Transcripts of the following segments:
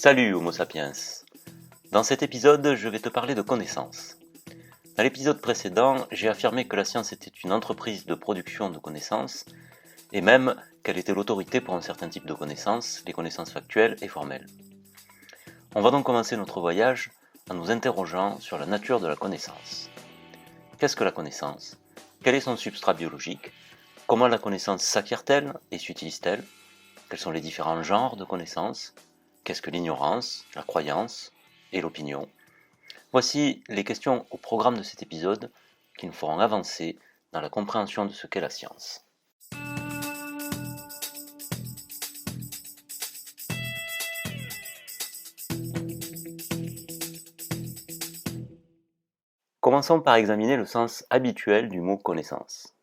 Salut Homo sapiens. Dans cet épisode, je vais te parler de connaissances. Dans l'épisode précédent, j'ai affirmé que la science était une entreprise de production de connaissances, et même qu'elle était l'autorité pour un certain type de connaissances, les connaissances factuelles et formelles. On va donc commencer notre voyage en nous interrogeant sur la nature de la connaissance. Qu'est-ce que la connaissance ? Quel est son substrat biologique ? Comment la connaissance s'acquiert-elle et s'utilise-t-elle ? Quels sont les différents genres de connaissances ? Qu'est-ce que l'ignorance, la croyance et l'opinion ? Voici les questions au programme de cet épisode qui nous feront avancer dans la compréhension de ce qu'est la science. Commençons par examiner le sens habituel du mot connaissance.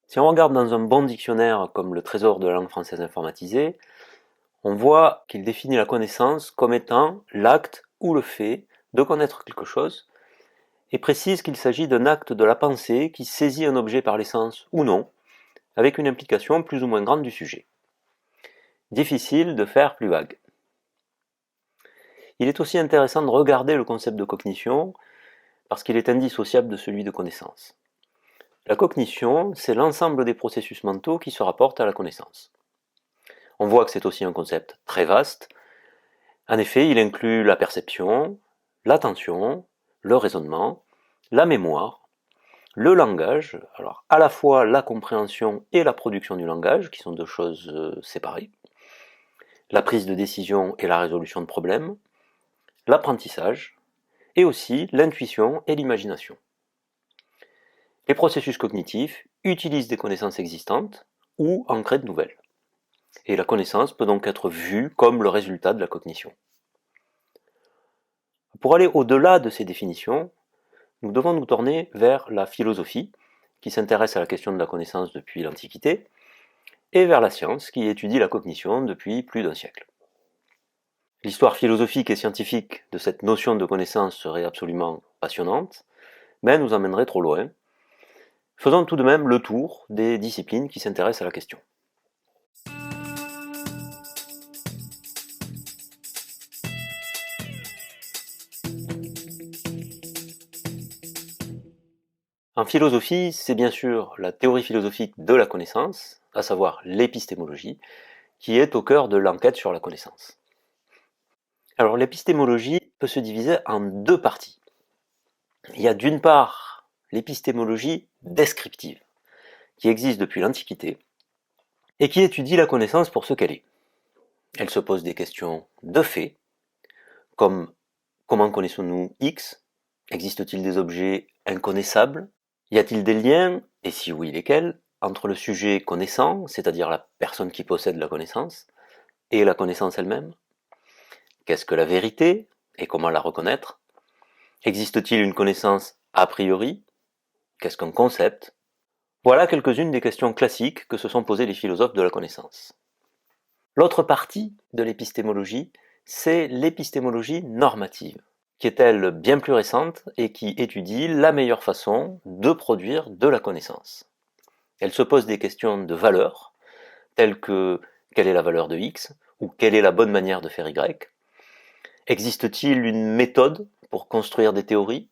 Si on regarde dans un bon dictionnaire comme le Trésor de la langue française informatisée, on voit qu'il définit la connaissance comme étant l'acte ou le fait de connaître quelque chose et précise qu'il s'agit d'un acte de la pensée qui saisit un objet par les sens ou non, avec une implication plus ou moins grande du sujet. Difficile de faire plus vague. Il est aussi intéressant de regarder le concept de cognition parce qu'il est indissociable de celui de connaissance. La cognition, c'est l'ensemble des processus mentaux qui se rapportent à la connaissance. On voit que c'est aussi un concept très vaste. En effet, il inclut la perception, l'attention, le raisonnement, la mémoire, le langage, alors à la fois la compréhension et la production du langage, qui sont deux choses séparées, la prise de décision et la résolution de problèmes, l'apprentissage, et aussi l'intuition et l'imagination. Les processus cognitifs utilisent des connaissances existantes ou en créent de nouvelles. Et la connaissance peut donc être vue comme le résultat de la cognition. Pour aller au-delà de ces définitions, nous devons nous tourner vers la philosophie, qui s'intéresse à la question de la connaissance depuis l'Antiquité, et vers la science, qui étudie la cognition depuis plus d'un siècle. L'histoire philosophique et scientifique de cette notion de connaissance serait absolument passionnante, mais nous emmènerait trop loin. Faisons tout de même le tour des disciplines qui s'intéressent à la question. En philosophie, c'est bien sûr la théorie philosophique de la connaissance, à savoir l'épistémologie, qui est au cœur de l'enquête sur la connaissance. Alors l'épistémologie peut se diviser en deux parties. Il y a d'une part l'épistémologie descriptive, qui existe depuis l'Antiquité, et qui étudie la connaissance pour ce qu'elle est. Elle se pose des questions de fait, comme comment connaissons-nous X ? Existe-t-il des objets inconnaissables ? Y a-t-il des liens, et si oui, lesquels, entre le sujet connaissant, c'est-à-dire la personne qui possède la connaissance, et la connaissance elle-même ? Qu'est-ce que la vérité, et comment la reconnaître ? Existe-t-il une connaissance a priori ? Qu'est-ce qu'un concept ? Voilà quelques-unes des questions classiques que se sont posées les philosophes de la connaissance. L'autre partie de l'épistémologie, c'est l'épistémologie normative, qui est elle bien plus récente et qui étudie la meilleure façon de produire de la connaissance. Elle se pose des questions de valeur, telles que quelle est la valeur de X ou quelle est la bonne manière de faire Y ? Existe-t-il une méthode pour construire des théories ?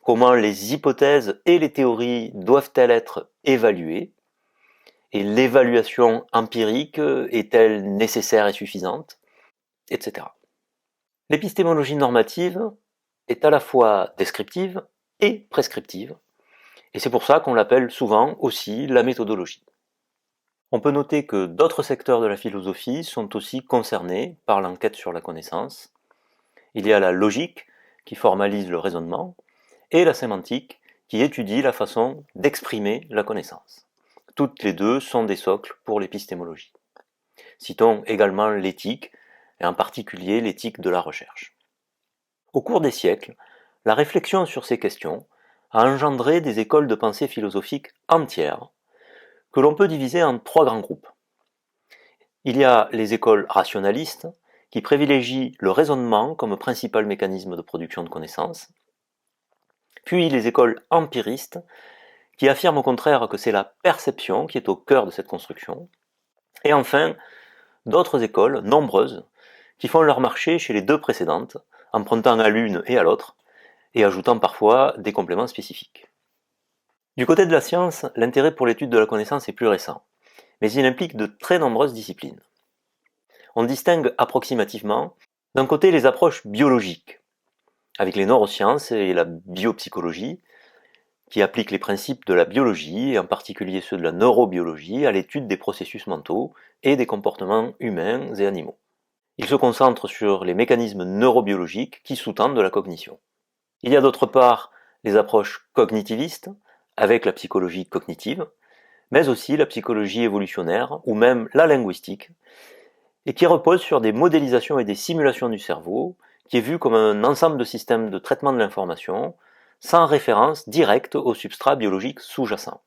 Comment les hypothèses et les théories doivent-elles être évaluées ? Et l'évaluation empirique est-elle nécessaire et suffisante ? Etc. L'épistémologie normative est à la fois descriptive et prescriptive, et c'est pour ça qu'on l'appelle souvent aussi la méthodologie. On peut noter que d'autres secteurs de la philosophie sont aussi concernés par l'enquête sur la connaissance. Il y a la logique, qui formalise le raisonnement, et la sémantique, qui étudie la façon d'exprimer la connaissance. Toutes les deux sont des socles pour l'épistémologie. Citons également l'éthique, et en particulier l'éthique de la recherche. Au cours des siècles, la réflexion sur ces questions a engendré des écoles de pensée philosophique entières, que l'on peut diviser en trois grands groupes. Il y a les écoles rationalistes, qui privilégient le raisonnement comme principal mécanisme de production de connaissances, puis les écoles empiristes, qui affirment au contraire que c'est la perception qui est au cœur de cette construction, et enfin, d'autres écoles, nombreuses, qui font leur marché chez les deux précédentes, empruntant à l'une et à l'autre, et ajoutant parfois des compléments spécifiques. Du côté de la science, l'intérêt pour l'étude de la connaissance est plus récent, mais il implique de très nombreuses disciplines. On distingue approximativement, d'un côté les approches biologiques, avec les neurosciences et la biopsychologie, qui appliquent les principes de la biologie, et en particulier ceux de la neurobiologie, à l'étude des processus mentaux et des comportements humains et animaux. Il se concentre sur les mécanismes neurobiologiques qui sous-tendent la cognition. Il y a d'autre part les approches cognitivistes, avec la psychologie cognitive, mais aussi la psychologie évolutionnaire, ou même la linguistique, et qui repose sur des modélisations et des simulations du cerveau, qui est vu comme un ensemble de systèmes de traitement de l'information, sans référence directe au substrat biologique sous-jacent.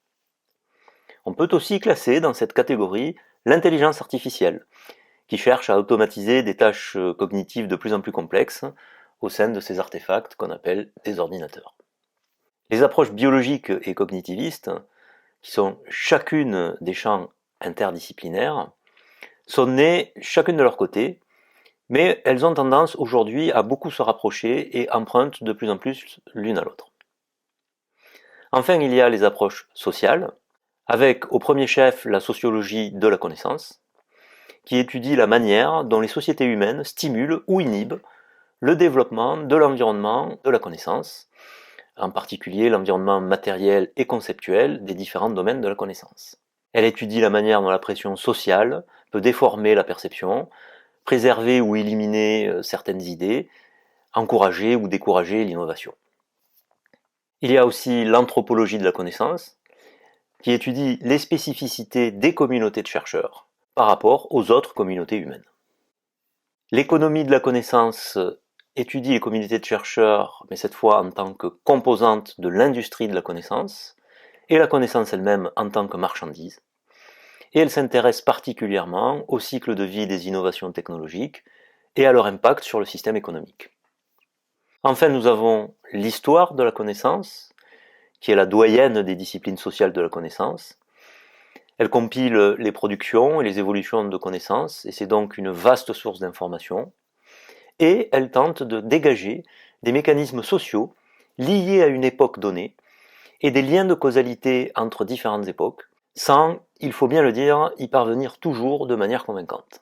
On peut aussi classer dans cette catégorie l'intelligence artificielle, qui cherche à automatiser des tâches cognitives de plus en plus complexes au sein de ces artefacts qu'on appelle des ordinateurs. Les approches biologiques et cognitivistes, qui sont chacune des champs interdisciplinaires, sont nées chacune de leur côté, mais elles ont tendance aujourd'hui à beaucoup se rapprocher et empruntent de plus en plus l'une à l'autre. Enfin, il y a les approches sociales, avec au premier chef la sociologie de la connaissance, qui étudie la manière dont les sociétés humaines stimulent ou inhibent le développement de l'environnement de la connaissance, en particulier l'environnement matériel et conceptuel des différents domaines de la connaissance. Elle étudie la manière dont la pression sociale peut déformer la perception, préserver ou éliminer certaines idées, encourager ou décourager l'innovation. Il y a aussi l'anthropologie de la connaissance, qui étudie les spécificités des communautés de chercheurs par rapport aux autres communautés humaines. L'économie de la connaissance étudie les communautés de chercheurs, mais cette fois en tant que composante de l'industrie de la connaissance, et la connaissance elle-même en tant que marchandise. Et elle s'intéresse particulièrement au cycle de vie des innovations technologiques et à leur impact sur le système économique. Enfin, nous avons l'histoire de la connaissance, qui est la doyenne des disciplines sociales de la connaissance. Elle compile les productions et les évolutions de connaissances, et c'est donc une vaste source d'informations. Et elle tente de dégager des mécanismes sociaux liés à une époque donnée, et des liens de causalité entre différentes époques, sans, il faut bien le dire, y parvenir toujours de manière convaincante.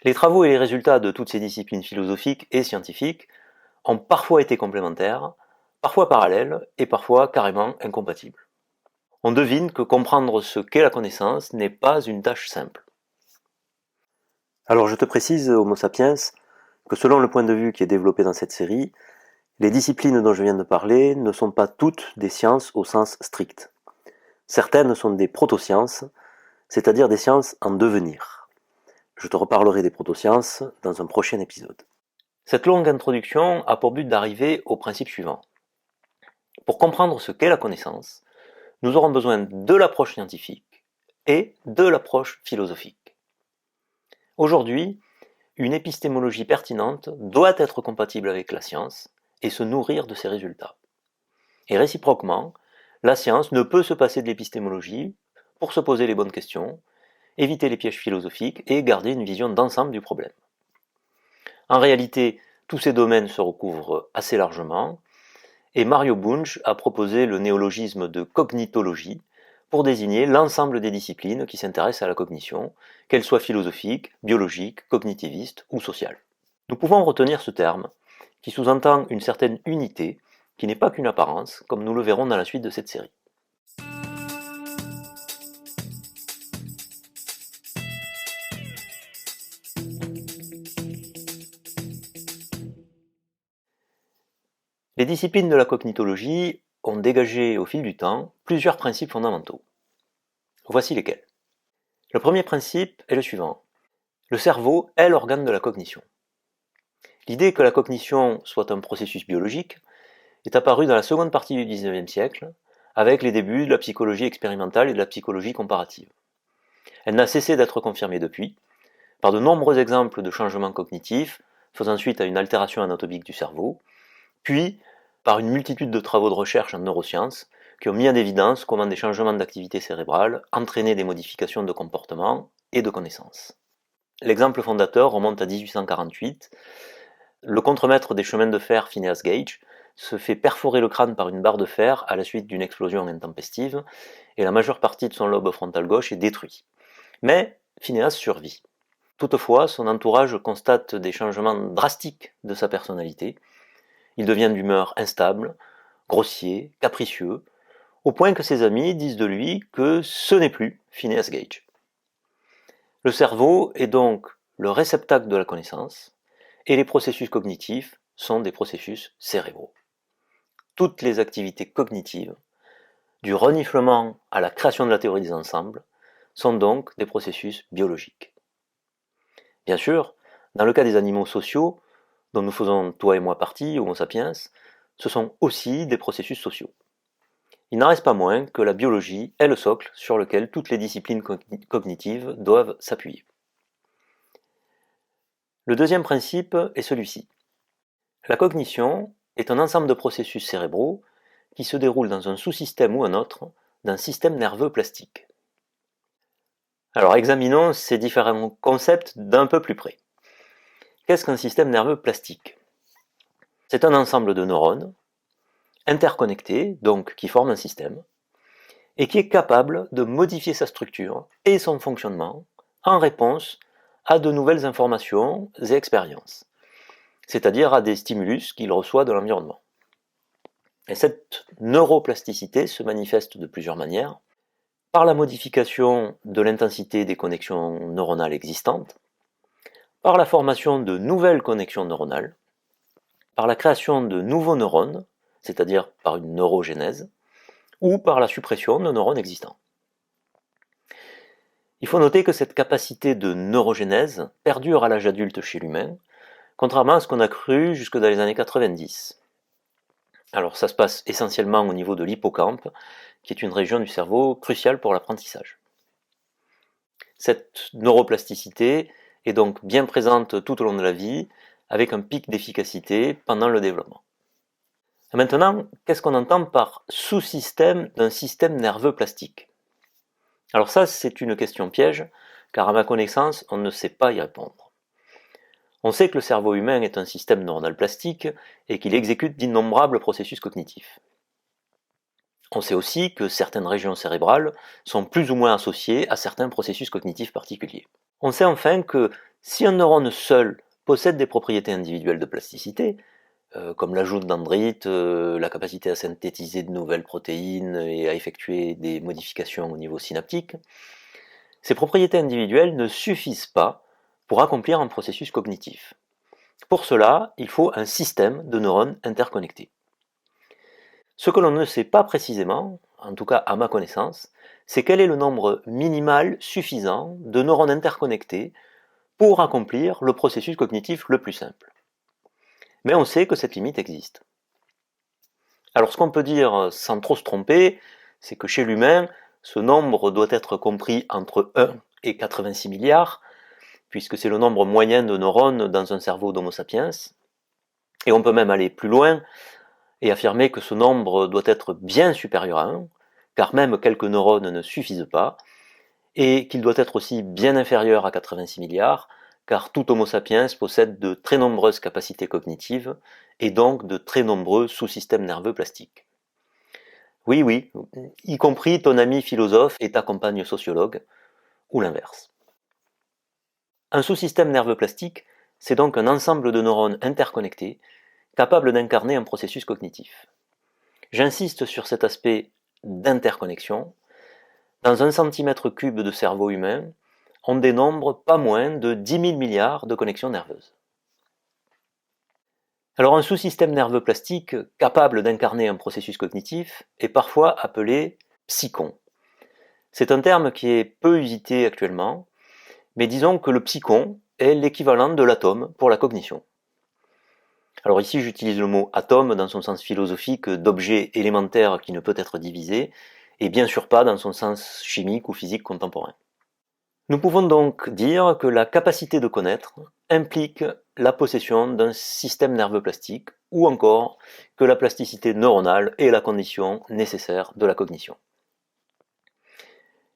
Les travaux et les résultats de toutes ces disciplines philosophiques et scientifiques ont parfois été complémentaires, parfois parallèles et parfois carrément incompatibles. On devine que comprendre ce qu'est la connaissance n'est pas une tâche simple. Alors je te précise, Homo sapiens, que selon le point de vue qui est développé dans cette série, les disciplines dont je viens de parler ne sont pas toutes des sciences au sens strict. Certaines sont des protosciences, c'est-à-dire des sciences en devenir. Je te reparlerai des protosciences dans un prochain épisode. Cette longue introduction a pour but d'arriver au principe suivant. Pour comprendre ce qu'est la connaissance, nous aurons besoin de l'approche scientifique et de l'approche philosophique. Aujourd'hui, une épistémologie pertinente doit être compatible avec la science et se nourrir de ses résultats. Et réciproquement, la science ne peut se passer de l'épistémologie pour se poser les bonnes questions, éviter les pièges philosophiques et garder une vision d'ensemble du problème. En réalité, tous ces domaines se recouvrent assez largement, et Mario Bunge a proposé le néologisme de cognitologie pour désigner l'ensemble des disciplines qui s'intéressent à la cognition, qu'elles soient philosophiques, biologiques, cognitivistes ou sociales. Nous pouvons retenir ce terme, qui sous-entend une certaine unité, qui n'est pas qu'une apparence, comme nous le verrons dans la suite de cette série. Les disciplines de la cognitologie ont dégagé au fil du temps plusieurs principes fondamentaux. Voici lesquels. Le premier principe est le suivant. Le cerveau est l'organe de la cognition. L'idée que la cognition soit un processus biologique est apparue dans la seconde partie du XIXe siècle, avec les débuts de la psychologie expérimentale et de la psychologie comparative. Elle n'a cessé d'être confirmée depuis, par de nombreux exemples de changements cognitifs faisant suite à une altération anatomique du cerveau, puis par une multitude de travaux de recherche en neurosciences qui ont mis en évidence comment des changements d'activité cérébrale entraînaient des modifications de comportement et de connaissances. L'exemple fondateur remonte à 1848. Le contremaître des chemins de fer Phineas Gage se fait perforer le crâne par une barre de fer à la suite d'une explosion intempestive, et la majeure partie de son lobe frontal gauche est détruit. Mais Phineas survit. Toutefois, son entourage constate des changements drastiques de sa personnalité. Il devient d'humeur instable, grossier, capricieux, au point que ses amis disent de lui que ce n'est plus Phineas Gage. Le cerveau est donc le réceptacle de la connaissance, et les processus cognitifs sont des processus cérébraux. Toutes les activités cognitives, du reniflement à la création de la théorie des ensembles, sont donc des processus biologiques. Bien sûr, dans le cas des animaux sociaux, dont nous faisons toi et moi partie, Homo sapiens, ce sont aussi des processus sociaux. Il n'en reste pas moins que la biologie est le socle sur lequel toutes les disciplines cognitives doivent s'appuyer. Le deuxième principe est celui-ci. La cognition est un ensemble de processus cérébraux qui se déroulent dans un sous-système ou un autre d'un système nerveux plastique. Alors examinons ces différents concepts d'un peu plus près. Qu'est-ce qu'un système nerveux plastique? C'est un ensemble de neurones interconnectés, donc qui forment un système, et qui est capable de modifier sa structure et son fonctionnement en réponse à de nouvelles informations et expériences, c'est-à-dire à des stimulus qu'il reçoit de l'environnement. Et cette neuroplasticité se manifeste de plusieurs manières, par la modification de l'intensité des connexions neuronales existantes, par la formation de nouvelles connexions neuronales, par la création de nouveaux neurones, c'est-à-dire par une neurogénèse, ou par la suppression de neurones existants. Il faut noter que cette capacité de neurogénèse perdure à l'âge adulte chez l'humain, contrairement à ce qu'on a cru jusque dans les années 90. Alors ça se passe essentiellement au niveau de l'hippocampe, qui est une région du cerveau cruciale pour l'apprentissage. Cette neuroplasticité est donc bien présente tout au long de la vie, avec un pic d'efficacité pendant le développement. Maintenant, qu'est-ce qu'on entend par sous-système d'un système nerveux plastique? Alors ça, c'est une question piège, car à ma connaissance, on ne sait pas y répondre. On sait que le cerveau humain est un système neuronal plastique et qu'il exécute d'innombrables processus cognitifs. On sait aussi que certaines régions cérébrales sont plus ou moins associées à certains processus cognitifs particuliers. On sait enfin que si un neurone seul possède des propriétés individuelles de plasticité, comme l'ajout de dendrites, la capacité à synthétiser de nouvelles protéines et à effectuer des modifications au niveau synaptique, ces propriétés individuelles ne suffisent pas pour accomplir un processus cognitif. Pour cela, il faut un système de neurones interconnectés. Ce que l'on ne sait pas précisément, en tout cas à ma connaissance, c'est quel est le nombre minimal suffisant de neurones interconnectés pour accomplir le processus cognitif le plus simple. Mais on sait que cette limite existe. Alors ce qu'on peut dire sans trop se tromper, c'est que chez l'humain, ce nombre doit être compris entre 1 et 86 milliards, puisque c'est le nombre moyen de neurones dans un cerveau d'Homo sapiens, et on peut même aller plus loin et affirmer que ce nombre doit être bien supérieur à 1, car même quelques neurones ne suffisent pas, et qu'il doit être aussi bien inférieur à 86 milliards, car tout Homo sapiens possède de très nombreuses capacités cognitives, et donc de très nombreux sous-systèmes nerveux plastiques. Oui, y compris ton ami philosophe et ta compagne sociologue, ou l'inverse. Un sous-système nerveux plastique, c'est donc un ensemble de neurones interconnectés, capables d'incarner un processus cognitif. J'insiste sur cet aspect d'interconnexion. Dans un centimètre cube de cerveau humain, on dénombre pas moins de 10 000 milliards de connexions nerveuses. Alors un sous-système nerveux plastique capable d'incarner un processus cognitif est parfois appelé psychon. C'est un terme qui est peu usité actuellement, mais disons que le psychon est l'équivalent de l'atome pour la cognition. Alors ici j'utilise le mot atome dans son sens philosophique d'objet élémentaire qui ne peut être divisé, et bien sûr pas dans son sens chimique ou physique contemporain. Nous pouvons donc dire que la capacité de connaître implique la possession d'un système nerveux plastique, ou encore que la plasticité neuronale est la condition nécessaire de la cognition.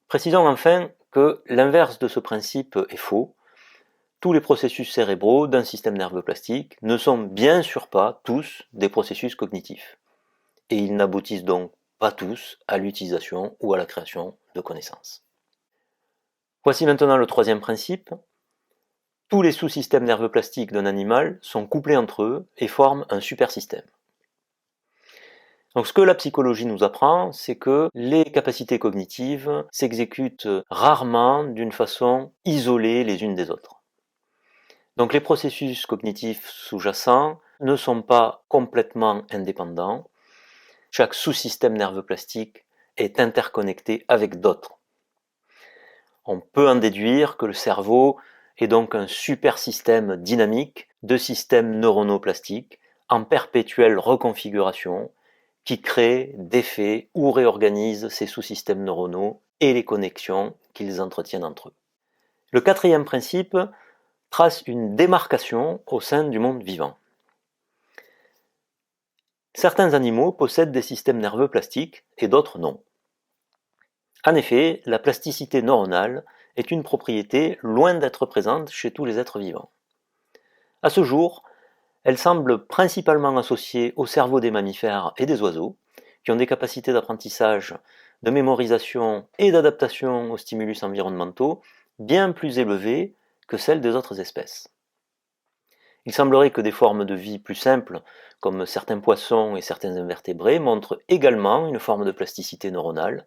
Précisons enfin que l'inverse de ce principe est faux. tous les processus cérébraux d'un système nerveux plastique ne sont bien sûr pas tous des processus cognitifs, et ils n'aboutissent donc pas tous à l'utilisation ou à la création de connaissances. Voici maintenant le troisième principe. Tous les sous-systèmes nerveux plastiques d'un animal sont couplés entre eux et forment un supersystème. Donc ce que la psychologie nous apprend, c'est que les capacités cognitives s'exécutent rarement d'une façon isolée les unes des autres. Donc les processus cognitifs sous-jacents ne sont pas complètement indépendants. Chaque sous-système nerveux plastique est interconnecté avec d'autres. On peut en déduire que le cerveau est donc un supersystème dynamique de systèmes neuronaux plastiques en perpétuelle reconfiguration qui crée, défait ou réorganise ces sous-systèmes neuronaux et les connexions qu'ils entretiennent entre eux. Le quatrième principe trace une démarcation au sein du monde vivant. Certains animaux possèdent des systèmes nerveux plastiques et d'autres non. En effet, la plasticité neuronale est une propriété loin d'être présente chez tous les êtres vivants. À ce jour, elle semble principalement associée au cerveau des mammifères et des oiseaux, qui ont des capacités d'apprentissage, de mémorisation et d'adaptation aux stimulus environnementaux bien plus élevées que celles des autres espèces. Il semblerait que des formes de vie plus simples, comme certains poissons et certains invertébrés, montrent également une forme de plasticité neuronale,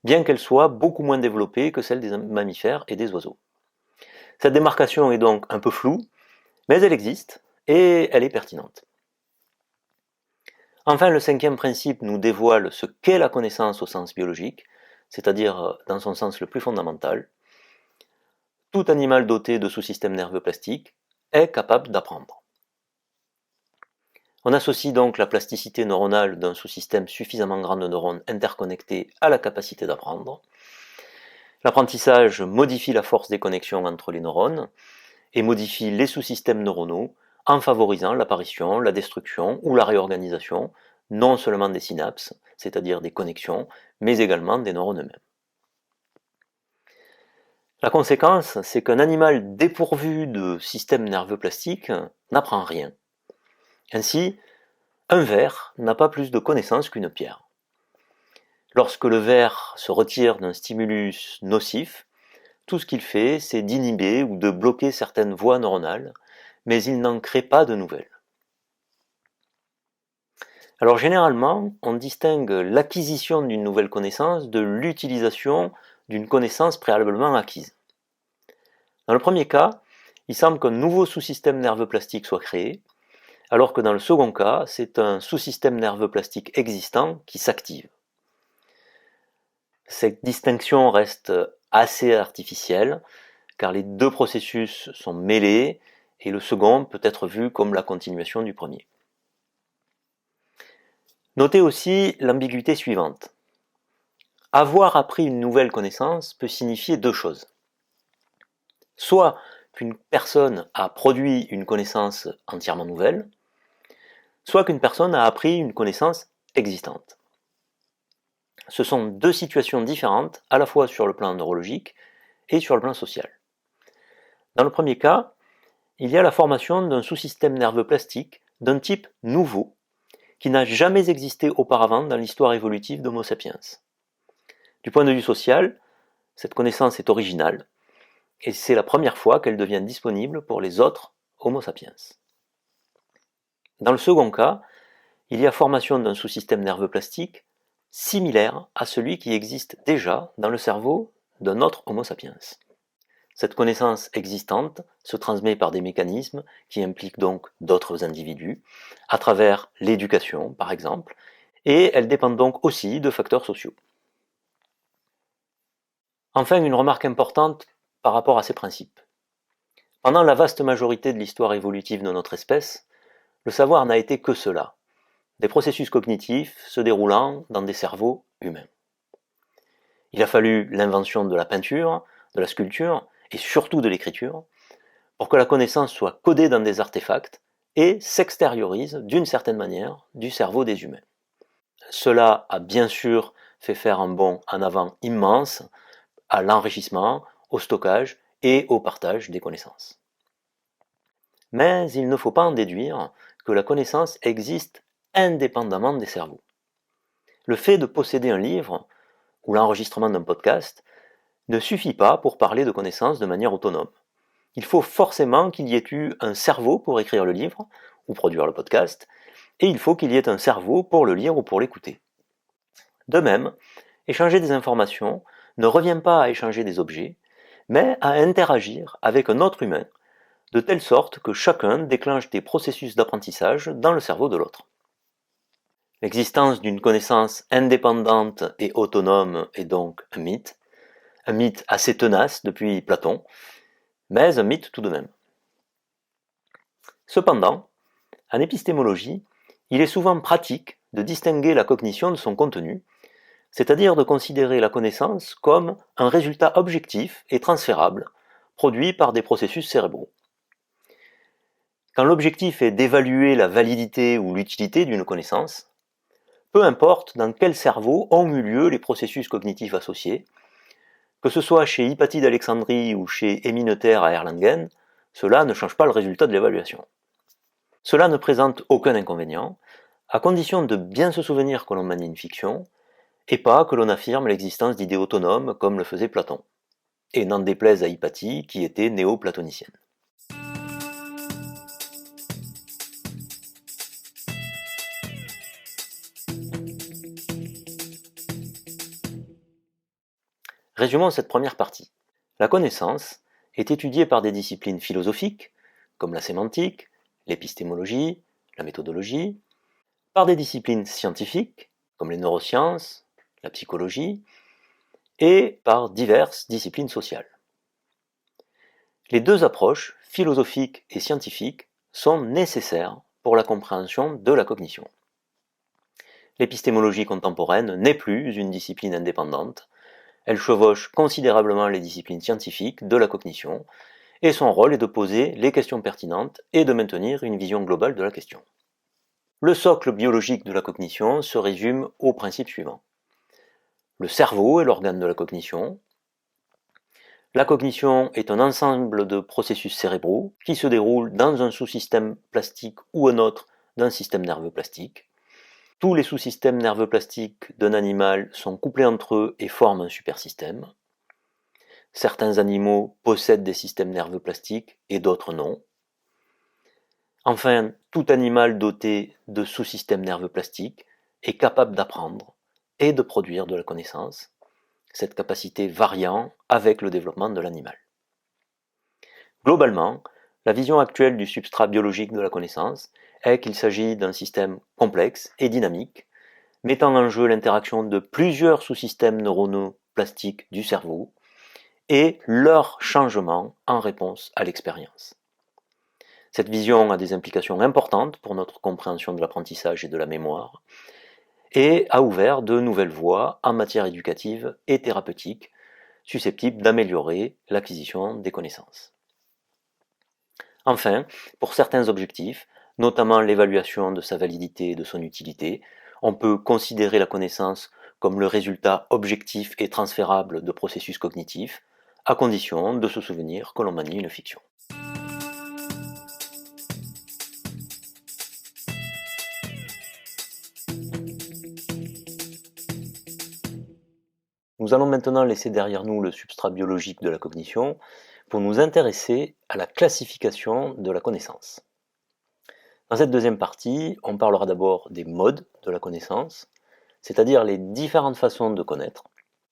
bien qu'elle soit beaucoup moins développée que celle des mammifères et des oiseaux. Cette démarcation est donc un peu floue, mais elle existe et elle est pertinente. Enfin, le cinquième principe nous dévoile ce qu'est la connaissance au sens biologique, c'est-à-dire dans son sens le plus fondamental. Tout animal doté de sous-systèmes nerveux plastiques est capable d'apprendre. On associe donc la plasticité neuronale d'un sous-système suffisamment grand de neurones interconnectés à la capacité d'apprendre. L'apprentissage modifie la force des connexions entre les neurones et modifie les sous-systèmes neuronaux en favorisant l'apparition, la destruction ou la réorganisation non seulement des synapses, c'est-à-dire des connexions, mais également des neurones eux-mêmes. La conséquence, c'est qu'un animal dépourvu de système nerveux plastique n'apprend rien. Ainsi, un ver n'a pas plus de connaissances qu'une pierre. Lorsque le ver se retire d'un stimulus nocif, tout ce qu'il fait, c'est d'inhiber ou de bloquer certaines voies neuronales, mais il n'en crée pas de nouvelles. Alors généralement, on distingue l'acquisition d'une nouvelle connaissance de l'utilisation d'une connaissance préalablement acquise. Dans le premier cas, il semble qu'un nouveau sous-système nerveux plastique soit créé, alors que dans le second cas, c'est un sous-système nerveux plastique existant qui s'active. Cette distinction reste assez artificielle, car les deux processus sont mêlés, et le second peut être vu comme la continuation du premier. Notez aussi l'ambiguïté suivante. Avoir appris une nouvelle connaissance peut signifier deux choses. Soit qu'une personne a produit une connaissance entièrement nouvelle, soit qu'une personne a appris une connaissance existante. Ce sont deux situations différentes, à la fois sur le plan neurologique et sur le plan social. Dans le premier cas, il y a la formation d'un sous-système nerveux plastique d'un type nouveau, qui n'a jamais existé auparavant dans l'histoire évolutive d'Homo sapiens. Du point de vue social, cette connaissance est originale, et c'est la première fois qu'elle devient disponible pour les autres Homo sapiens. Dans le second cas, il y a formation d'un sous-système nerveux plastique similaire à celui qui existe déjà dans le cerveau d'un autre Homo sapiens. Cette connaissance existante se transmet par des mécanismes qui impliquent donc d'autres individus, à travers l'éducation par exemple, et elle dépend donc aussi de facteurs sociaux. Enfin, une remarque importante par rapport à ces principes. Pendant la vaste majorité de l'histoire évolutive de notre espèce, le savoir n'a été que cela, des processus cognitifs se déroulant dans des cerveaux humains. Il a fallu l'invention de la peinture, de la sculpture et surtout de l'écriture pour que la connaissance soit codée dans des artefacts et s'extériorise d'une certaine manière du cerveau des humains. Cela a bien sûr fait faire un bond en avant immense à l'enrichissement, au stockage et au partage des connaissances. mais il ne faut pas en déduire que la connaissance existe indépendamment des cerveaux. Le fait de posséder un livre ou l'enregistrement d'un podcast ne suffit pas pour parler de connaissances de manière autonome. Il faut forcément qu'il y ait eu un cerveau pour écrire le livre ou produire le podcast, et il faut qu'il y ait un cerveau pour le lire ou pour l'écouter. De même, échanger des informations ne revient pas à échanger des objets, mais à interagir avec un autre humain, de telle sorte que chacun déclenche des processus d'apprentissage dans le cerveau de l'autre. L'existence d'une connaissance indépendante et autonome est donc un mythe assez tenace depuis Platon, mais un mythe tout de même. Cependant, en épistémologie, il est souvent pratique de distinguer la cognition de son contenu, c'est-à-dire de considérer la connaissance comme un résultat objectif et transférable, produit par des processus cérébraux. Quand l'objectif est d'évaluer la validité ou l'utilité d'une connaissance, peu importe dans quel cerveau ont eu lieu les processus cognitifs associés, que ce soit chez Hypatie d'Alexandrie ou chez Éminothère à Erlangen, cela ne change pas le résultat de l'évaluation. Cela ne présente aucun inconvénient, à condition de bien se souvenir que l'on manie une fiction, et pas que l'on affirme l'existence d'idées autonomes comme le faisait Platon, et n'en déplaise à Hypatie qui était néo-platonicienne. Résumons cette première partie. La connaissance est étudiée par des disciplines philosophiques, comme la sémantique, l'épistémologie, la méthodologie, par des disciplines scientifiques, comme les neurosciences, la psychologie, et par diverses disciplines sociales. Les deux approches, philosophique et scientifique, sont nécessaires pour la compréhension de la cognition. L'épistémologie contemporaine n'est plus une discipline indépendante, elle chevauche considérablement les disciplines scientifiques de la cognition, et son rôle est de poser les questions pertinentes et de maintenir une vision globale de la question. Le socle biologique de la cognition se résume aux principes suivants. Le cerveau est l'organe de la cognition. La cognition est un ensemble de processus cérébraux qui se déroulent dans un sous-système plastique ou un autre d'un système nerveux plastique. Tous les sous-systèmes nerveux plastiques d'un animal sont couplés entre eux et forment un supersystème. Certains animaux possèdent des systèmes nerveux plastiques et d'autres non. Enfin, tout animal doté de sous-systèmes nerveux plastiques est capable d'apprendre et de produire de la connaissance, cette capacité variant avec le développement de l'animal. Globalement, la vision actuelle du substrat biologique de la connaissance est qu'il s'agit d'un système complexe et dynamique, mettant en jeu l'interaction de plusieurs sous-systèmes neuronaux plastiques du cerveau et leur changement en réponse à l'expérience. Cette vision a des implications importantes pour notre compréhension de l'apprentissage et de la mémoire, et a ouvert de nouvelles voies en matière éducative et thérapeutique, susceptibles d'améliorer l'acquisition des connaissances. Enfin, pour certains objectifs, notamment l'évaluation de sa validité et de son utilité, on peut considérer la connaissance comme le résultat objectif et transférable de processus cognitifs, à condition de se souvenir que l'on manie une fiction. Nous allons maintenant laisser derrière nous le substrat biologique de la cognition pour nous intéresser à la classification de la connaissance. Dans cette deuxième partie, on parlera d'abord des modes de la connaissance, c'est-à-dire les différentes façons de connaître,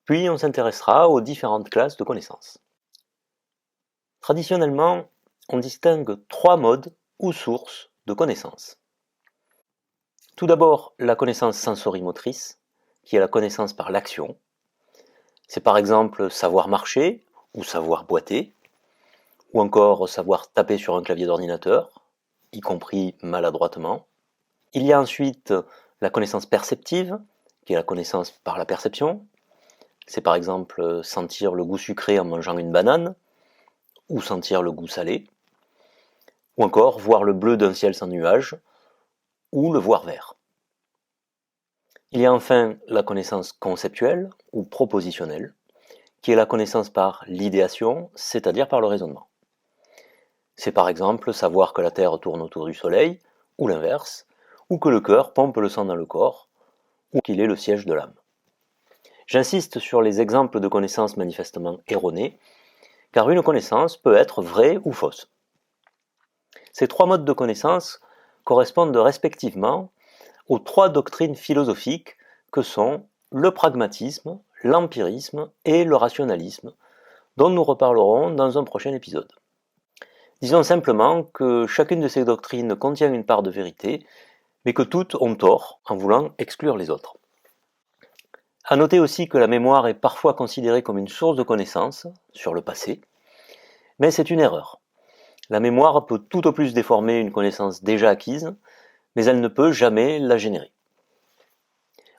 puis on s'intéressera aux différentes classes de connaissances. Traditionnellement, on distingue trois modes ou sources de connaissance. Tout d'abord, la connaissance sensorimotrice, qui est la connaissance par l'action. C'est par exemple savoir marcher ou savoir boiter, ou encore savoir taper sur un clavier d'ordinateur, y compris maladroitement. Il y a ensuite la connaissance perceptive, qui est la connaissance par la perception. C'est par exemple sentir le goût sucré en mangeant une banane, ou sentir le goût salé, ou encore voir le bleu d'un ciel sans nuages, ou le voir vert. Il y a enfin la connaissance conceptuelle ou propositionnelle, qui est la connaissance par l'idéation, c'est-à-dire par le raisonnement. C'est par exemple savoir que la Terre tourne autour du Soleil, ou l'inverse, ou que le cœur pompe le sang dans le corps, ou qu'il est le siège de l'âme. J'insiste sur les exemples de connaissances manifestement erronées, car une connaissance peut être vraie ou fausse. Ces trois modes de connaissance correspondent respectivement aux trois doctrines philosophiques que sont le pragmatisme, l'empirisme et le rationalisme, dont nous reparlerons dans un prochain épisode. Disons simplement que chacune de ces doctrines contient une part de vérité, mais que toutes ont tort en voulant exclure les autres. À noter aussi que la mémoire est parfois considérée comme une source de connaissances sur le passé, mais c'est une erreur. La mémoire peut tout au plus déformer une connaissance déjà acquise, mais elle ne peut jamais la générer.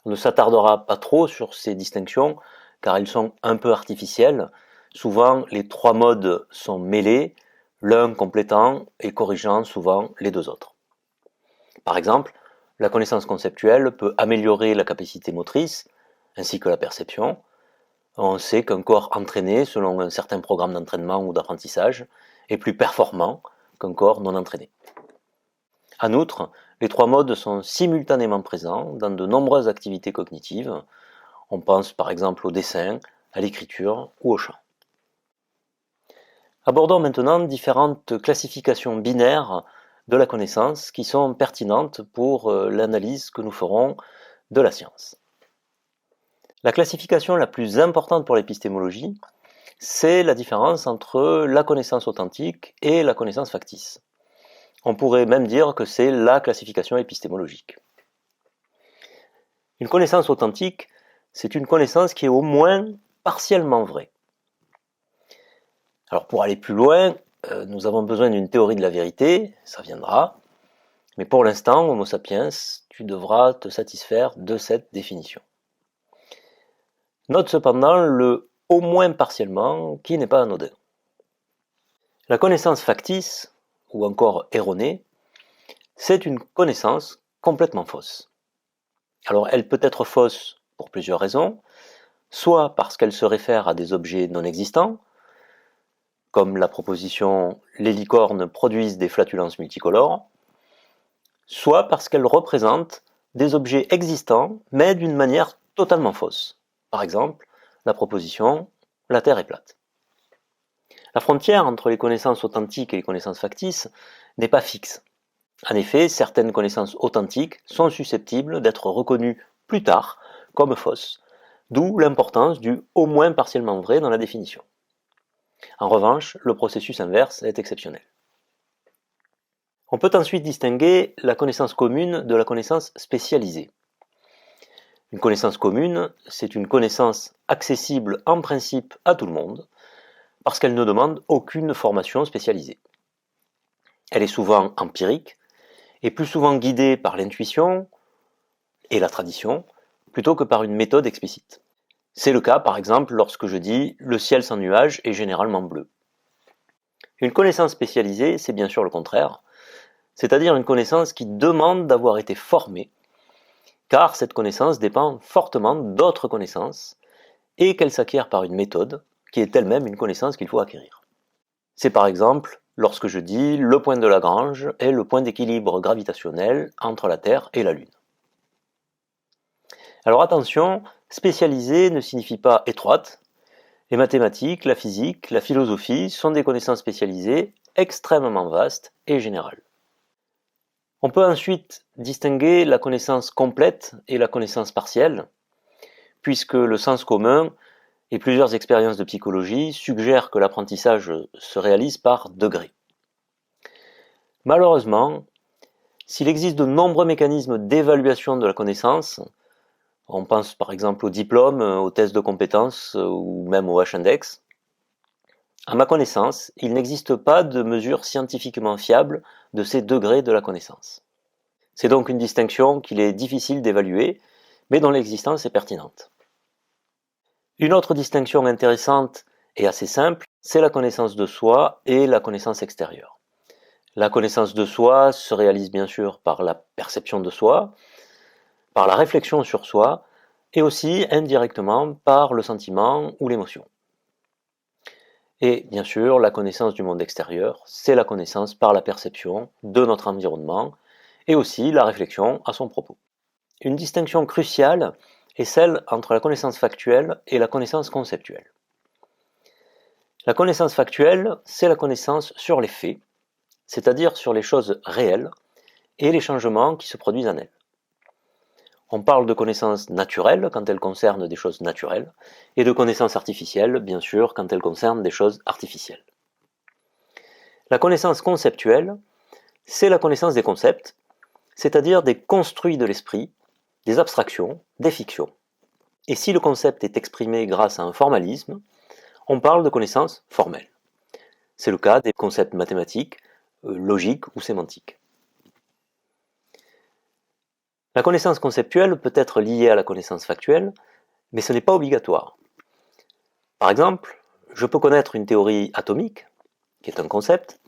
On ne s'attardera pas trop sur ces distinctions, car elles sont un peu artificielles. Souvent, les trois modes sont mêlés, l'un complétant et corrigeant souvent les deux autres. Par exemple, la connaissance conceptuelle peut améliorer la capacité motrice, ainsi que la perception. On sait qu'un corps entraîné, selon un certain programme d'entraînement ou d'apprentissage, est plus performant qu'un corps non entraîné. En outre, les trois modes sont simultanément présents dans de nombreuses activités cognitives. On pense par exemple au dessin, à l'écriture ou au chant. Abordons maintenant différentes classifications binaires de la connaissance qui sont pertinentes pour l'analyse que nous ferons de la science. La classification la plus importante pour l'épistémologie, c'est la différence entre la connaissance authentique et la connaissance factice. On pourrait même dire que c'est la classification épistémologique. Une connaissance authentique, c'est une connaissance qui est au moins partiellement vraie. Alors pour aller plus loin, nous avons besoin d'une théorie de la vérité, ça viendra, mais pour l'instant, Homo sapiens, tu devras te satisfaire de cette définition. Note cependant le « au moins partiellement » qui n'est pas anodin. La connaissance factice, ou encore erronée, c'est une connaissance complètement fausse. Alors elle peut être fausse pour plusieurs raisons, soit parce qu'elle se réfère à des objets non existants, comme la proposition « les licornes produisent des flatulences multicolores », soit parce qu'elle représente des objets existants, mais d'une manière totalement fausse. Par exemple, la proposition « la Terre est plate ». La frontière entre les connaissances authentiques et les connaissances factices n'est pas fixe. En effet, certaines connaissances authentiques sont susceptibles d'être reconnues plus tard comme fausses, d'où l'importance du « au moins partiellement vrai » dans la définition. En revanche, le processus inverse est exceptionnel. On peut ensuite distinguer la connaissance commune de la connaissance spécialisée. Une connaissance commune, c'est une connaissance accessible en principe à tout le monde, parce qu'elle ne demande aucune formation spécialisée. Elle est souvent empirique, et plus souvent guidée par l'intuition et la tradition, plutôt que par une méthode explicite. C'est le cas, par exemple, lorsque je dis « le ciel sans nuages est généralement bleu ». Une connaissance spécialisée, c'est bien sûr le contraire, c'est-à-dire une connaissance qui demande d'avoir été formée, car cette connaissance dépend fortement d'autres connaissances, et qu'elle s'acquiert par une méthode, qui est elle-même une connaissance qu'il faut acquérir. C'est par exemple lorsque je dis « le point de Lagrange est le point d'équilibre gravitationnel entre la Terre et la Lune ». Alors attention, spécialisée ne signifie pas étroite. Les mathématiques, la physique, la philosophie sont des connaissances spécialisées extrêmement vastes et générales. On peut ensuite distinguer la connaissance complète et la connaissance partielle, puisque le sens commun et plusieurs expériences de psychologie suggèrent que l'apprentissage se réalise par degrés. Malheureusement, s'il existe de nombreux mécanismes d'évaluation de la connaissance, on pense par exemple au diplôme, aux tests de compétences ou même au H-index, à ma connaissance, il n'existe pas de mesure scientifiquement fiable de ces degrés de la connaissance. C'est donc une distinction qu'il est difficile d'évaluer, mais dont l'existence est pertinente. Une autre distinction intéressante et assez simple, c'est la connaissance de soi et la connaissance extérieure. La connaissance de soi se réalise bien sûr par la perception de soi, par la réflexion sur soi, et aussi indirectement par le sentiment ou l'émotion. Et bien sûr, la connaissance du monde extérieur, c'est la connaissance par la perception de notre environnement et aussi la réflexion à son propos. Une distinction cruciale est celle entre la connaissance factuelle et la connaissance conceptuelle. La connaissance factuelle, c'est la connaissance sur les faits, c'est-à-dire sur les choses réelles et les changements qui se produisent en elles. On parle de connaissances naturelles quand elles concernent des choses naturelles, et de connaissances artificielles, bien sûr, quand elles concernent des choses artificielles. La connaissance conceptuelle, c'est la connaissance des concepts, c'est-à-dire des construits de l'esprit, des abstractions, des fictions. Et si le concept est exprimé grâce à un formalisme, on parle de connaissances formelles. C'est le cas des concepts mathématiques, logiques ou sémantiques. La connaissance conceptuelle peut être liée à la connaissance factuelle, mais ce n'est pas obligatoire. Par exemple, je peux connaître une théorie atomique, qui est un concept,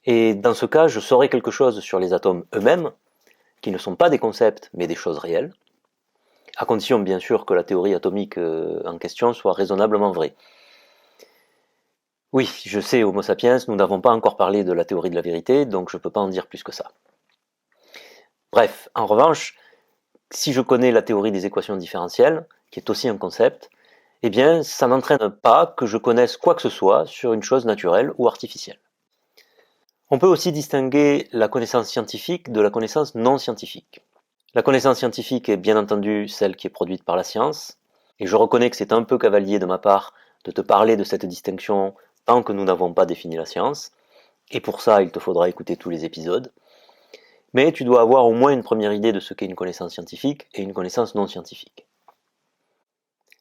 et dans ce cas, je saurai quelque chose sur les atomes eux-mêmes, qui ne sont pas des concepts, mais des choses réelles, à condition bien sûr que la théorie atomique en question soit raisonnablement vraie. Oui, je sais, Homo sapiens, nous n'avons pas encore parlé de la théorie de la vérité, donc je ne peux pas en dire plus que ça. Bref, en revanche, si je connais la théorie des équations différentielles, qui est aussi un concept, eh bien, ça n'entraîne pas que je connaisse quoi que ce soit sur une chose naturelle ou artificielle. On peut aussi distinguer la connaissance scientifique de la connaissance non scientifique. La connaissance scientifique est bien entendu celle qui est produite par la science, et je reconnais que c'est un peu cavalier de ma part de te parler de cette distinction tant que nous n'avons pas défini la science, et pour ça il te faudra écouter tous les épisodes. Mais tu dois avoir au moins une première idée de ce qu'est une connaissance scientifique et une connaissance non scientifique.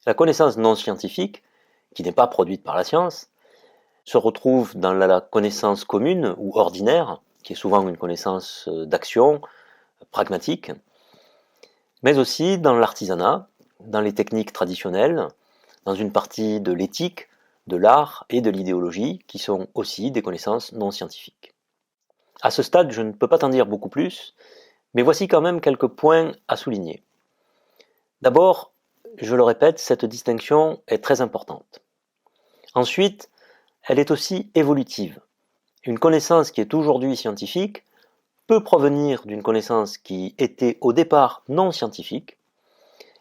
La connaissance non scientifique, qui n'est pas produite par la science, se retrouve dans la connaissance commune ou ordinaire, qui est souvent une connaissance d'action, pragmatique, mais aussi dans l'artisanat, dans les techniques traditionnelles, dans une partie de l'éthique, de l'art et de l'idéologie, qui sont aussi des connaissances non scientifiques. À ce stade, je ne peux pas t'en dire beaucoup plus, mais voici quand même quelques points à souligner. D'abord, je le répète, cette distinction est très importante. Ensuite, elle est aussi évolutive. Une connaissance qui est aujourd'hui scientifique peut provenir d'une connaissance qui était au départ non scientifique,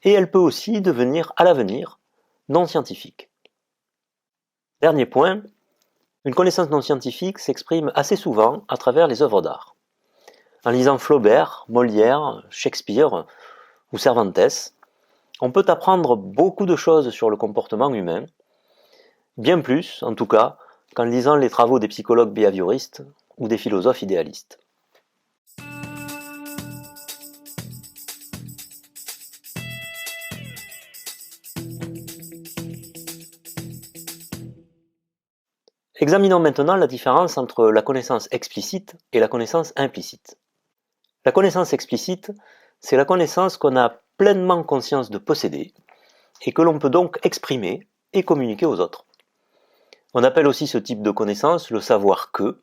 et elle peut aussi devenir à l'avenir non scientifique. Dernier point, une connaissance non scientifique s'exprime assez souvent à travers les œuvres d'art. En lisant Flaubert, Molière, Shakespeare ou Cervantes, on peut apprendre beaucoup de choses sur le comportement humain, bien plus, en tout cas, qu'en lisant les travaux des psychologues behavioristes ou des philosophes idéalistes. Examinons maintenant la différence entre la connaissance explicite et la connaissance implicite. La connaissance explicite, c'est la connaissance qu'on a pleinement conscience de posséder et que l'on peut donc exprimer et communiquer aux autres. On appelle aussi ce type de connaissance le savoir que,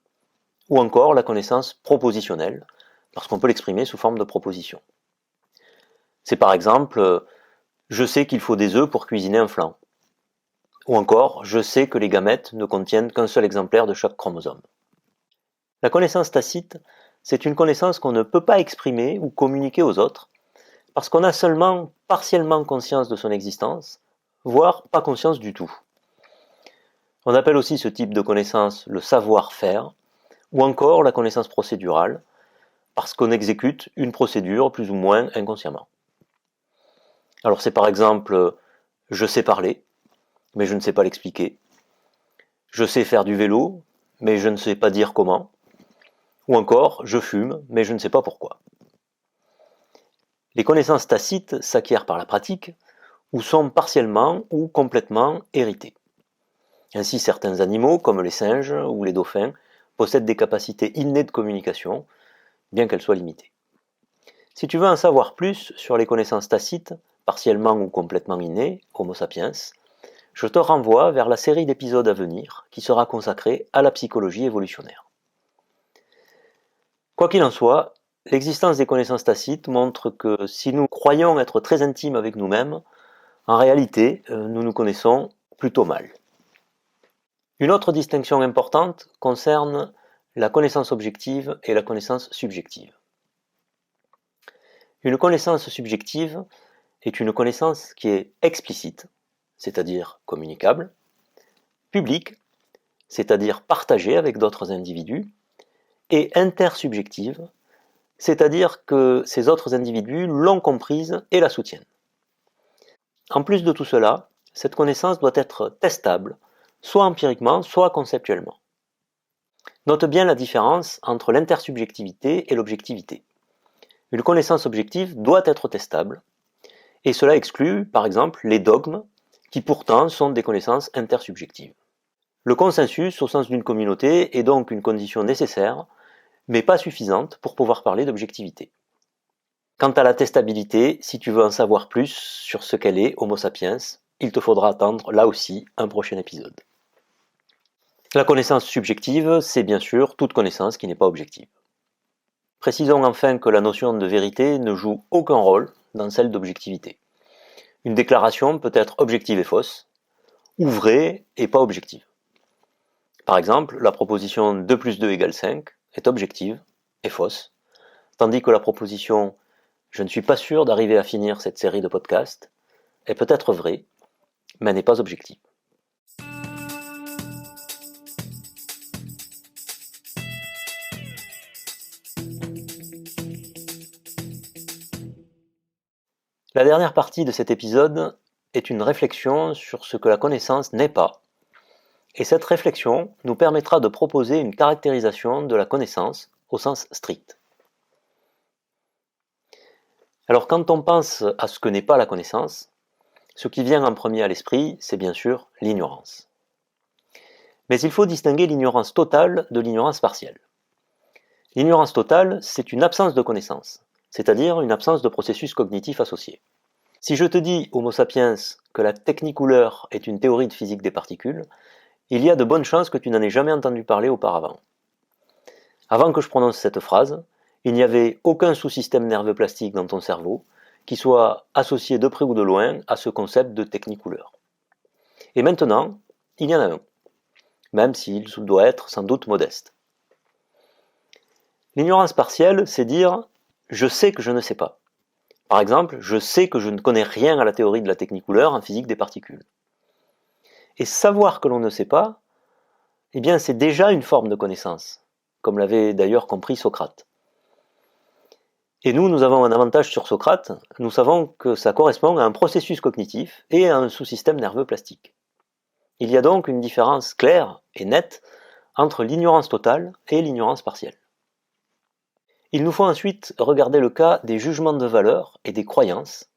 ou encore la connaissance propositionnelle, parce qu'on peut l'exprimer sous forme de proposition. C'est par exemple, je sais qu'il faut des œufs pour cuisiner un flan. Ou encore, je sais que les gamètes ne contiennent qu'un seul exemplaire de chaque chromosome. La connaissance tacite, c'est une connaissance qu'on ne peut pas exprimer ou communiquer aux autres, parce qu'on a seulement partiellement conscience de son existence, voire pas conscience du tout. On appelle aussi ce type de connaissance le savoir-faire, ou encore la connaissance procédurale, parce qu'on exécute une procédure plus ou moins inconsciemment. Alors c'est par exemple, je sais parler, mais je ne sais pas l'expliquer. Je sais faire du vélo, mais je ne sais pas dire comment. Ou encore, je fume, mais je ne sais pas pourquoi. Les connaissances tacites s'acquièrent par la pratique, ou sont partiellement ou complètement héritées. Ainsi, certains animaux, comme les singes ou les dauphins, possèdent des capacités innées de communication, bien qu'elles soient limitées. Si tu veux en savoir plus sur les connaissances tacites, partiellement ou complètement innées, Homo sapiens, je te renvoie vers la série d'épisodes à venir qui sera consacrée à la psychologie évolutionnaire. Quoi qu'il en soit, l'existence des connaissances tacites montre que si nous croyons être très intimes avec nous-mêmes, en réalité, nous nous connaissons plutôt mal. Une autre distinction importante concerne la connaissance objective et la connaissance subjective. Une connaissance subjective est une connaissance qui est explicite, c'est-à-dire communicable, publique, c'est-à-dire partagée avec d'autres individus, et intersubjective, c'est-à-dire que ces autres individus l'ont comprise et la soutiennent. En plus de tout cela, cette connaissance doit être testable, soit empiriquement, soit conceptuellement. Note bien la différence entre l'intersubjectivité et l'objectivité. Une connaissance objective doit être testable, et cela exclut, par exemple, les dogmes, qui pourtant sont des connaissances intersubjectives. Le consensus, au sens d'une communauté, est donc une condition nécessaire, mais pas suffisante pour pouvoir parler d'objectivité. Quant à la testabilité, si tu veux en savoir plus sur ce qu'elle est, Homo sapiens, il te faudra attendre là aussi un prochain épisode. La connaissance subjective, c'est bien sûr toute connaissance qui n'est pas objective. Précisons enfin que la notion de vérité ne joue aucun rôle dans celle d'objectivité. Une déclaration peut être objective et fausse, ou vraie et pas objective. Par exemple, la proposition 2 plus 2 égale 5 est objective et fausse, tandis que la proposition « je ne suis pas sûr d'arriver à finir cette série de podcasts » est peut-être vraie, mais n'est pas objective. La dernière partie de cet épisode est une réflexion sur ce que la connaissance n'est pas, et cette réflexion nous permettra de proposer une caractérisation de la connaissance au sens strict. Alors quand on pense à ce que n'est pas la connaissance, ce qui vient en premier à l'esprit, c'est bien sûr l'ignorance. Mais il faut distinguer l'ignorance totale de l'ignorance partielle. L'ignorance totale, c'est une absence de connaissance, c'est-à-dire une absence de processus cognitif associé. Si je te dis, Homo sapiens, que la technicouleur est une théorie de physique des particules, il y a de bonnes chances que tu n'en aies jamais entendu parler auparavant. Avant que je prononce cette phrase, il n'y avait aucun sous-système nerveux plastique dans ton cerveau qui soit associé de près ou de loin à ce concept de technicouleur. Et maintenant, il y en a un, même s'il doit être sans doute modeste. L'ignorance partielle, c'est dire « je sais que je ne sais pas ». Par exemple, je sais que je ne connais rien à la théorie de la technicouleur en physique des particules. Et savoir que l'on ne sait pas, eh bien c'est déjà une forme de connaissance, comme l'avait d'ailleurs compris Socrate. Et nous avons un avantage sur Socrate, nous savons que ça correspond à un processus cognitif et à un sous-système nerveux plastique. Il y a donc une différence claire et nette entre l'ignorance totale et l'ignorance partielle. Il nous faut ensuite regarder le cas des jugements de valeur et des croyances,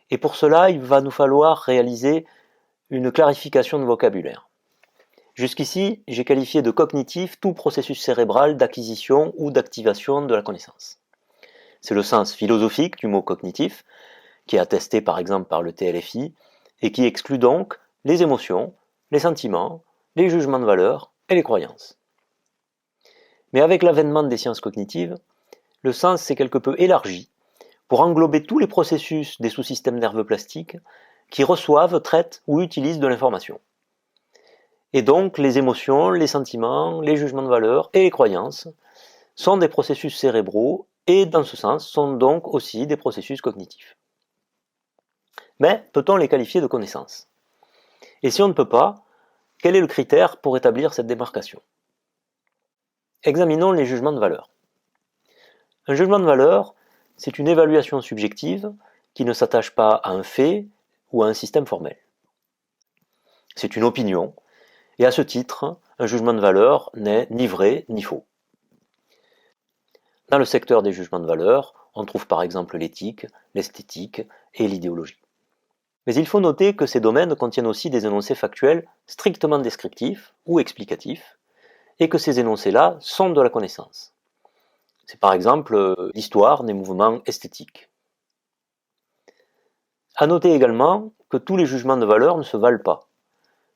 et pour cela il va nous falloir réaliser une clarification de vocabulaire. Jusqu'ici, j'ai qualifié de cognitif tout processus cérébral d'acquisition ou d'activation de la connaissance. C'est le sens philosophique du mot cognitif, qui est attesté par exemple par le TLFI, et qui exclut donc les émotions, les sentiments, les jugements de valeur et les croyances. Mais avec l'avènement des sciences cognitives, le sens s'est quelque peu élargi pour englober tous les processus des sous-systèmes nerveux plastiques qui reçoivent, traitent ou utilisent de l'information. Et donc les émotions, les sentiments, les jugements de valeur et les croyances sont des processus cérébraux et dans ce sens sont donc aussi des processus cognitifs. Mais peut-on les qualifier de connaissances? Et si on ne peut pas, quel est le critère pour établir cette démarcation? Examinons les jugements de valeur. Un jugement de valeur, c'est une évaluation subjective qui ne s'attache pas à un fait ou à un système formel. C'est une opinion, et à ce titre, un jugement de valeur n'est ni vrai ni faux. Dans le secteur des jugements de valeur, on trouve par exemple l'éthique, l'esthétique et l'idéologie. Mais il faut noter que ces domaines contiennent aussi des énoncés factuels strictement descriptifs ou explicatifs, et que ces énoncés-là sont de la connaissance. C'est par exemple l'histoire des mouvements esthétiques. À noter également que tous les jugements de valeur ne se valent pas.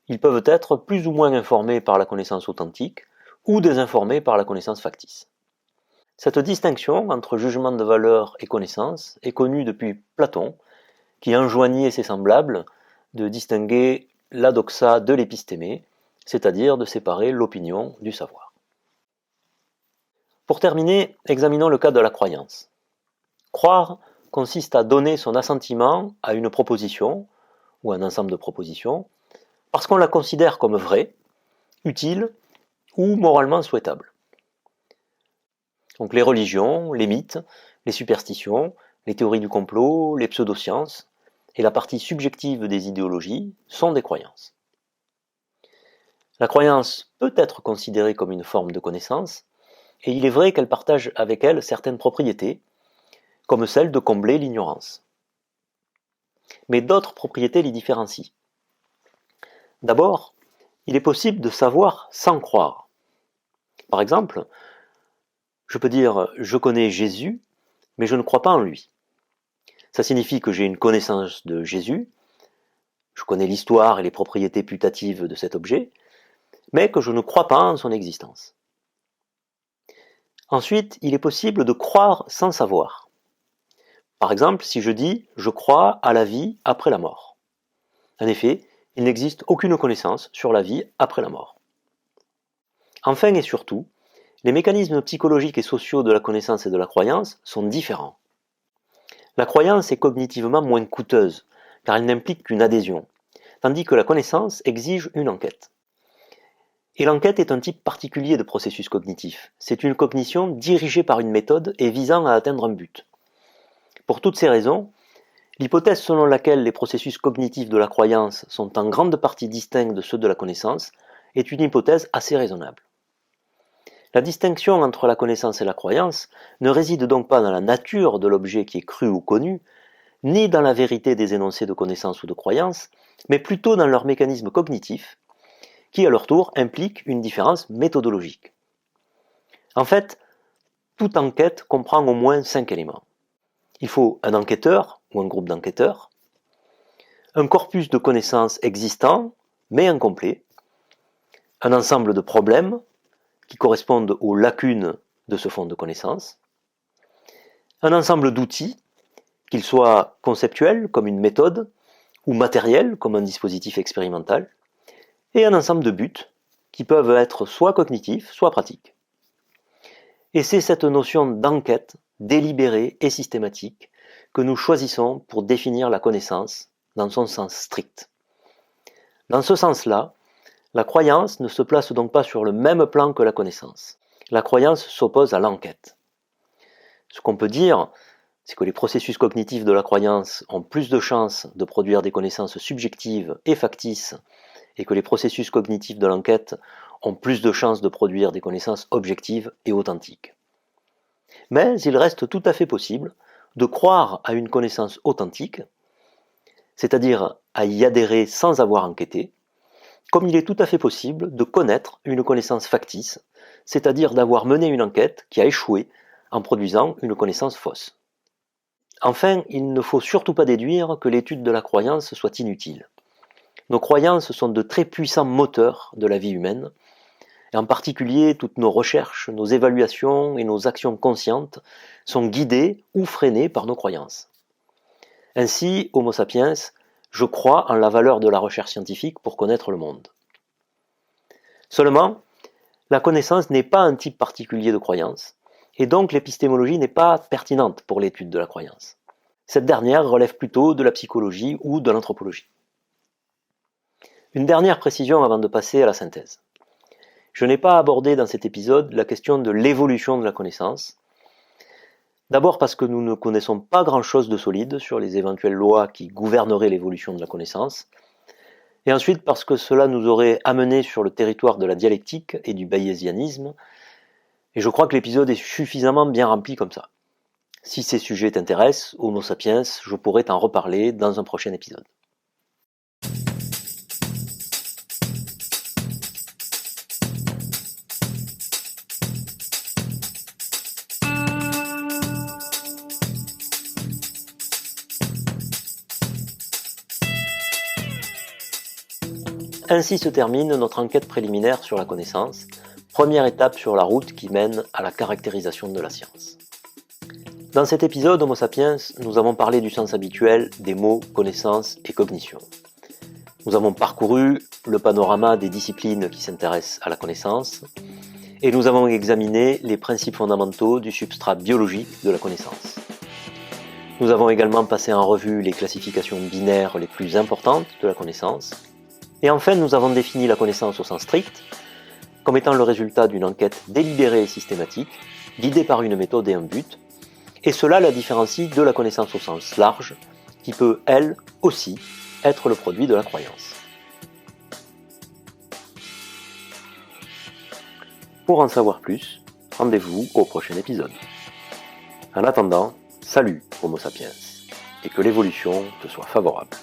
Ils peuvent être plus ou moins informés par la connaissance authentique ou désinformés par la connaissance factice. Cette distinction entre jugement de valeur et connaissance est connue depuis Platon, qui enjoignait ses semblables de distinguer la doxa de l'épistémé c'est-à-dire de séparer l'opinion du savoir. Pour terminer, examinons le cas de la croyance. Croire consiste à donner son assentiment à une proposition ou un ensemble de propositions parce qu'on la considère comme vraie, utile ou moralement souhaitable. Donc les religions, les mythes, les superstitions, les théories du complot, les pseudosciences et la partie subjective des idéologies sont des croyances. La croyance peut être considérée comme une forme de connaissance, et il est vrai qu'elle partage avec elle certaines propriétés, comme celle de combler l'ignorance. Mais d'autres propriétés les différencient. D'abord, il est possible de savoir sans croire. Par exemple, je peux dire « je connais Jésus », mais je ne crois pas en lui. Ça signifie que j'ai une connaissance de Jésus, je connais l'histoire et les propriétés putatives de cet objet, mais que je ne crois pas en son existence. Ensuite, il est possible de croire sans savoir. Par exemple, si je dis « je crois à la vie après la mort ». En effet, il n'existe aucune connaissance sur la vie après la mort. Enfin et surtout, les mécanismes psychologiques et sociaux de la connaissance et de la croyance sont différents. La croyance est cognitivement moins coûteuse, car elle n'implique qu'une adhésion, tandis que la connaissance exige une enquête. Et l'enquête est un type particulier de processus cognitif. C'est une cognition dirigée par une méthode et visant à atteindre un but. Pour toutes ces raisons, l'hypothèse selon laquelle les processus cognitifs de la croyance sont en grande partie distincts de ceux de la connaissance est une hypothèse assez raisonnable. La distinction entre la connaissance et la croyance ne réside donc pas dans la nature de l'objet qui est cru ou connu, ni dans la vérité des énoncés de connaissance ou de croyance, mais plutôt dans leur mécanisme cognitif, qui à leur tour implique une différence méthodologique. En fait, toute enquête comprend au moins 5 éléments. Il faut un enquêteur ou un groupe d'enquêteurs, un corpus de connaissances existant, mais incomplet, un ensemble de problèmes qui correspondent aux lacunes de ce fonds de connaissances, un ensemble d'outils, qu'ils soient conceptuels comme une méthode, ou matériels comme un dispositif expérimental, et un ensemble de buts qui peuvent être soit cognitifs, soit pratiques. Et c'est cette notion d'enquête délibérée et systématique que nous choisissons pour définir la connaissance dans son sens strict. Dans ce sens-là, la croyance ne se place donc pas sur le même plan que la connaissance. La croyance s'oppose à l'enquête. Ce qu'on peut dire, c'est que les processus cognitifs de la croyance ont plus de chances de produire des connaissances subjectives et factices, et que les processus cognitifs de l'enquête ont plus de chances de produire des connaissances objectives et authentiques. Mais il reste tout à fait possible de croire à une connaissance authentique, c'est-à-dire à y adhérer sans avoir enquêté, comme il est tout à fait possible de connaître une connaissance factice, c'est-à-dire d'avoir mené une enquête qui a échoué en produisant une connaissance fausse. Enfin, il ne faut surtout pas déduire que l'étude de la croyance soit inutile. Nos croyances sont de très puissants moteurs de la vie humaine, et en particulier toutes nos recherches, nos évaluations et nos actions conscientes sont guidées ou freinées par nos croyances. Ainsi, Homo sapiens, je crois en la valeur de la recherche scientifique pour connaître le monde. Seulement, la connaissance n'est pas un type particulier de croyance, et donc l'épistémologie n'est pas pertinente pour l'étude de la croyance. Cette dernière relève plutôt de la psychologie ou de l'anthropologie. Une dernière précision avant de passer à la synthèse. Je n'ai pas abordé dans cet épisode la question de l'évolution de la connaissance. D'abord parce que nous ne connaissons pas grand-chose de solide sur les éventuelles lois qui gouverneraient l'évolution de la connaissance, et ensuite parce que cela nous aurait amené sur le territoire de la dialectique et du bayésianisme, et je crois que l'épisode est suffisamment bien rempli comme ça. Si ces sujets t'intéressent, Homo sapiens, je pourrais t'en reparler dans un prochain épisode. Ainsi se termine notre enquête préliminaire sur la connaissance, première étape sur la route qui mène à la caractérisation de la science. Dans cet épisode Homo sapiens, nous avons parlé du sens habituel des mots connaissance et cognition. Nous avons parcouru le panorama des disciplines qui s'intéressent à la connaissance et nous avons examiné les principes fondamentaux du substrat biologique de la connaissance. Nous avons également passé en revue les classifications binaires les plus importantes de la connaissance. Et enfin, nous avons défini la connaissance au sens strict comme étant le résultat d'une enquête délibérée et systématique, guidée par une méthode et un but, et cela la différencie de la connaissance au sens large, qui peut, elle aussi, être le produit de la croyance. Pour en savoir plus, rendez-vous au prochain épisode. En attendant, salut Homo sapiens, et que l'évolution te soit favorable.